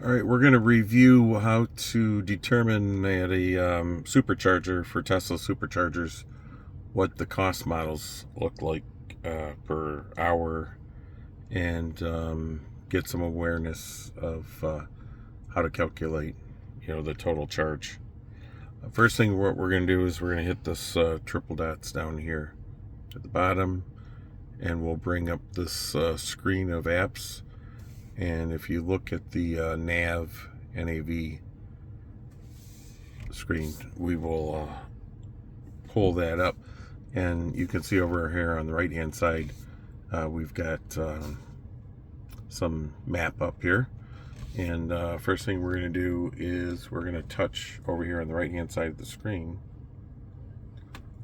All right, we're going to review how to determine at a supercharger for Tesla superchargers what the cost models look like per hour and get some awareness of how to calculate, the total charge. First thing what we're going to do is we're going to hit this triple dots down here at the bottom, and we'll bring up this screen of apps. And if you look at the NAV screen, we will pull that up, and you can see over here on the right hand side we've got some map up here. And first thing we're going to do is we're going to touch over here on the right hand side of the screen.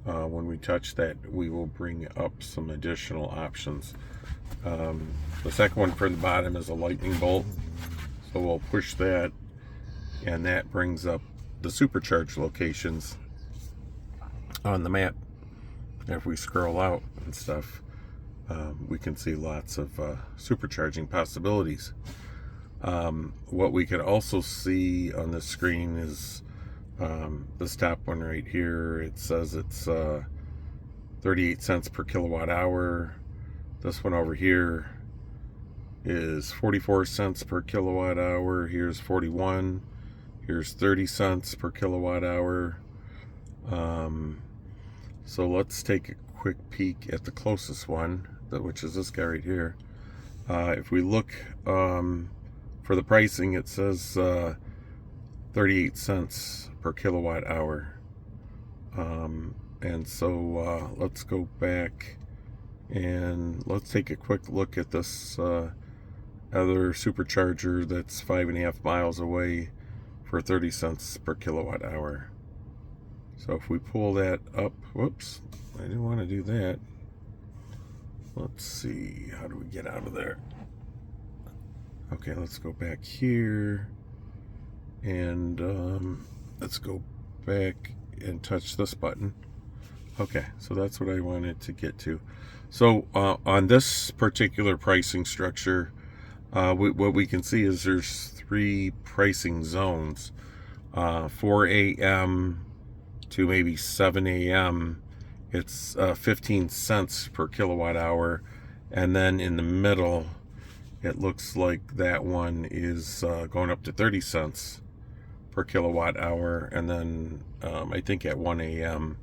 When we touch that, we will bring up some additional options. The second one from the bottom is a lightning bolt, so we'll push that, and that brings up the supercharge locations on the map. If we scroll out and stuff, we can see lots of supercharging possibilities. What we could also see on the screen is this top one right here. It says it's 38 cents per kilowatt hour. This one over here is 44 cents per kilowatt hour. Here's 41. Here's 30 cents per kilowatt hour. So let's take a quick peek at the closest one, which is this guy right here. If we look for the pricing, it says 38 cents per kilowatt hour. And so let's go back and let's take a quick look at this other supercharger that's 5.5 miles away for 30 cents per kilowatt hour. So if we pull that up, whoops, I didn't want to do that. Let's see, how do we get out of there? Okay, let's go back here, and let's go back and touch this button. Okay, so that's what I wanted to get to. So on this particular pricing structure, what we can see is there's 3 pricing zones. 4 a.m. to maybe 7 a.m. it's 15 cents per kilowatt hour, and then in the middle it looks like that one is going up to 30 cents per kilowatt hour, and then I think at 1 a.m.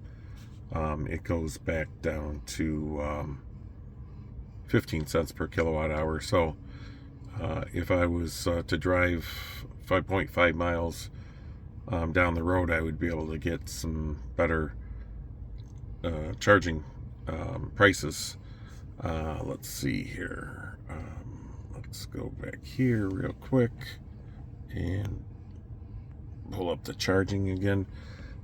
It goes back down to 15 cents per kilowatt hour. So if I was to drive 5.5 miles down the road, I would be able to get some better charging prices. Let's see here. Let's go back here real quick and pull up the charging again.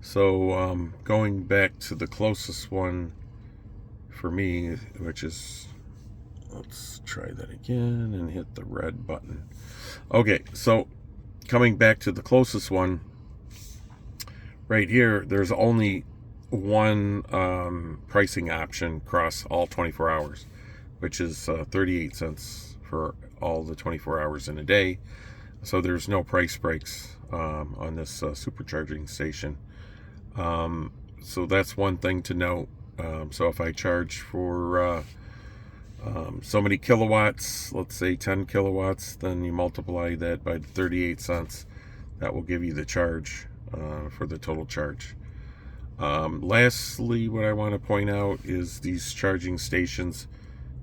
So going back to the closest one for me, which is, let's try that again and hit the red button. Okay, so coming back to the closest one right here, there's only one pricing option across all 24 hours, which is 38 cents for all the 24 hours in a day. So there's no price breaks on this supercharging station. So that's one thing to note. So if I charge for so many kilowatts, let's say 10 kilowatts, then you multiply that by 38 cents. That will give you the charge for the total charge. Lastly, what I want to point out is these charging stations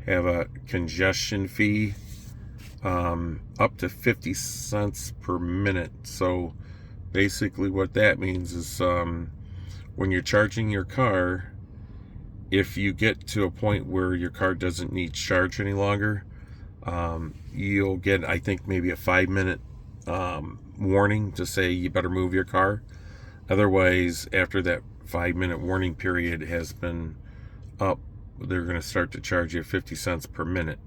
have a congestion fee up to 50 cents per minute. So basically what that means is when you're charging your car, if you get to a point where your car doesn't need charge any longer, you'll get, I think, maybe a 5-minute warning to say you better move your car. Otherwise, after that 5-minute warning period has been up, they're going to start to charge you 50 cents per minute.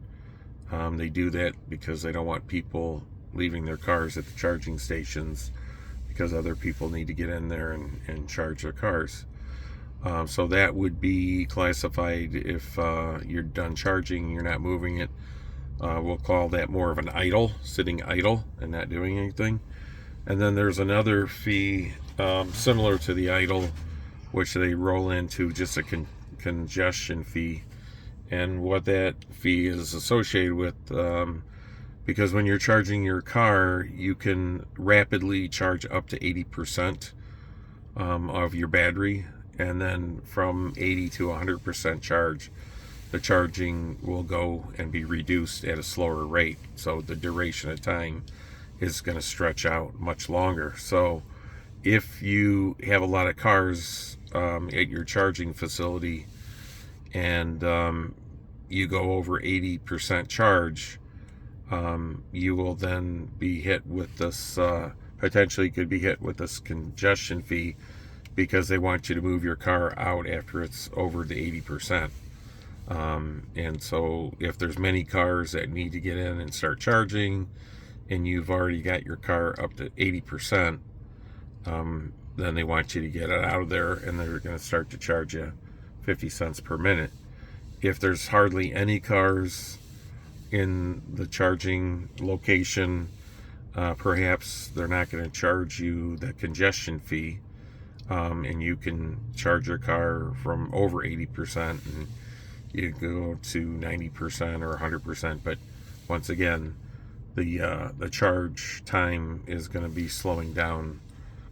They do that because they don't want people leaving their cars at the charging stations, because other people need to get in there and charge their cars. So that would be classified if you're done charging, you're not moving it. We'll call that more of an idle, sitting idle and not doing anything. And then there's another fee similar to the idle, which they roll into just a congestion fee. And what that fee is associated with, because when you're charging your car, you can rapidly charge up to 80% of your battery, and then from 80 to 100% charge, the charging will go and be reduced at a slower rate. So the duration of time is going to stretch out much longer. So if you have a lot of cars at your charging facility and you go over 80% charge, you will then be hit with this, potentially could be hit with this congestion fee, because they want you to move your car out after it's over the 80%. And so if there's many cars that need to get in and start charging, and you've already got your car up to 80%, then they want you to get it out of there, and they're going to start to charge you 50 cents per minute. If there's hardly any cars in the charging location, perhaps they're not going to charge you the congestion fee, and you can charge your car from over 80%, and you go to 90% or 100%. But once again, the charge time is going to be slowing down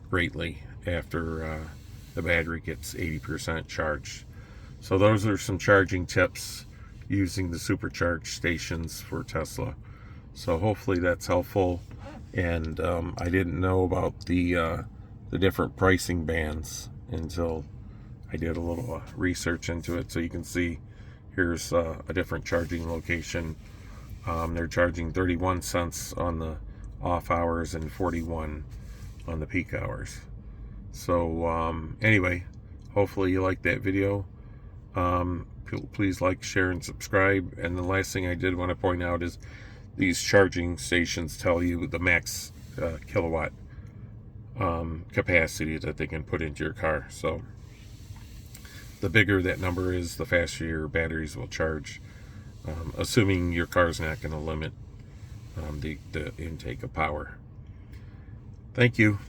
greatly after the battery gets 80% charged. So those are some charging tips using the Supercharge stations for Tesla. So hopefully that's helpful. And I didn't know about the different pricing bands until I did a little research into it. So you can see here's a different charging location. They're charging 31 cents on the off hours and 41 on the peak hours. So anyway, hopefully you liked that video. Please like, share, and subscribe. And the last thing I did want to point out is these charging stations tell you the max kilowatt capacity that they can put into your car. So the bigger that number is, the faster your batteries will charge, assuming your car's not going to limit the intake of power. Thank you.